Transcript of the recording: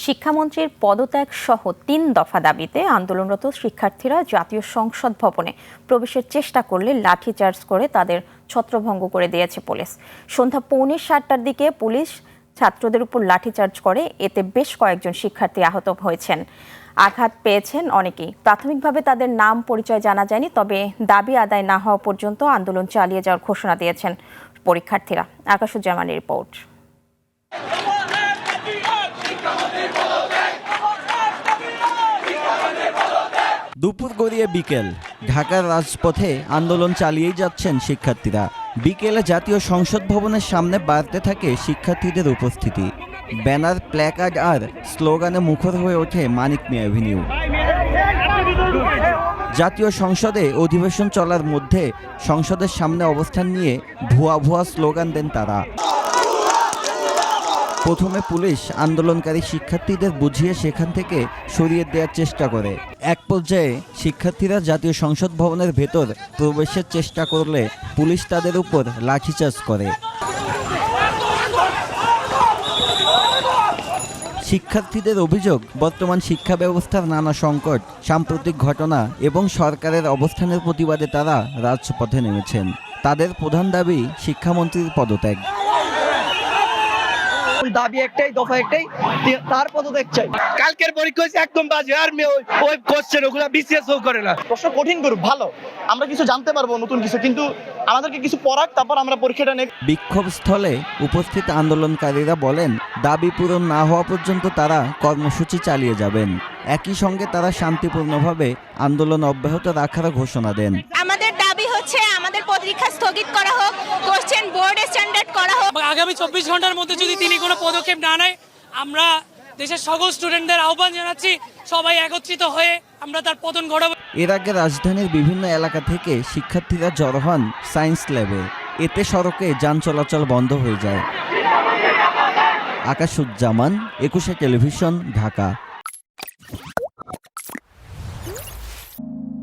শিক্ষামন্ত্রীর পদত্যাগ সহ ৩ দফা দাবিতে আন্দোলনরত শিক্ষার্থীরা জাতীয় সংসদ ভবনে প্রবেশের চেষ্টা করলে লাঠিচার্জ করে তাদের ছত্রভঙ্গ করে দিয়েছে পুলিশ। সন্ধ্যা 6:45টার দিকে পুলিশ ছাত্রদের উপর লাঠিচার্জ করে, এতে বেশ কয়েকজন শিক্ষার্থী আহত হয়েছেন, আঘাত পেয়েছেন অনেকেই। প্রাথমিকভাবে তাদের নাম পরিচয় জানা যায়নি, তবে দাবি আদায় না হওয়া পর্যন্ত আন্দোলন চালিয়ে যাওয়ার ঘোষণা দিয়েছেন পরীক্ষার্থীরা। আকাশুজ্জামানের রিপোর্ট। দুপুর গড়িয়ে বিকেল, ঢাকার রাজপথে আন্দোলন চালিয়েই যাচ্ছেন শিক্ষার্থীরা। বিকেলে জাতীয় সংসদ ভবনের সামনে বাড়তে থাকে শিক্ষার্থীদের উপস্থিতি। ব্যানার, প্ল্যাকার্ড আর স্লোগানে মুখর হয়ে ওঠে মানিক মিয়া এভিনিউ। জাতীয় সংসদে অধিবেশন চলার মধ্যে সংসদের সামনে অবস্থান নিয়ে ভুয়া ভুয়া স্লোগান দেন তারা। প্রথমে পুলিশ আন্দোলনকারী শিক্ষার্থীদের বুঝিয়ে সেখান থেকে সরিয়ে দেওয়ার চেষ্টা করে। এক পর্যায়ে শিক্ষার্থীরা জাতীয় সংসদ ভবনের ভেতর প্রবেশের চেষ্টা করলে পুলিশ তাদের উপর লাঠিচার্জ করে। শিক্ষার্থীদের অভিযোগ, বর্তমান শিক্ষা ব্যবস্থার নানা সংকট, সাম্প্রতিক ঘটনা এবং সরকারের অবস্থানের প্রতিবাদে তারা রাজপথে নেমেছেন। তাদের প্রধান দাবি শিক্ষামন্ত্রীর পদত্যাগ। দাবি একটাই, দফা একটাই, তার পদত্যাগ চাই। কালকের পরীক্ষা হচ্ছে একদম বাজে, আর ওই কোশ্চেন ওগুলা বিসিএস ও করে না। প্রশ্ন কঠিন করুক, ভালো, আমরা কিছু জানতে পারবো নতুন কিছু, কিন্তু আমাদেরকে কিছু পড়াক, তারপর আমরা পরীক্ষাটা নেই। বিক্ষোভস্থলে উপস্থিত আন্দোলনকারীরা বলেন, দাবি পূরণ না হওয়া পর্যন্ত তারা কর্মসূচি চালিয়ে যাবেন। একই সঙ্গে তারা শান্তিপূর্ণভাবে আন্দোলন অব্যাহত রাখার ঘোষণা দেন। আমাদের দাবি হচ্ছে আমাদের পরীক্ষা স্থগিত করা হোক, কোশ্চেন বোর্ড স্ট্যান্ডার্ড করা হোক। আগামী 24 ঘন্টার মধ্যে যদি তিনি কোনো পদক্ষেপ না নেয়, আমরা দেশের সকল স্টুডেন্টদের আহ্বান জানাচ্ছি, সবাই একত্রিত হয়ে আমরা তার পতন ঘটাবো। এর আগে রাজধানীর বিভিন্ন এলাকা থেকে শিক্ষার্থীরা জড়ো হন সায়েন্স ল্যাবে। এতে সড়কে যান চলাচল বন্ধ হয়ে যায়। আকাশুজ্জামান, 21 টেলিভিশন, ঢাকা।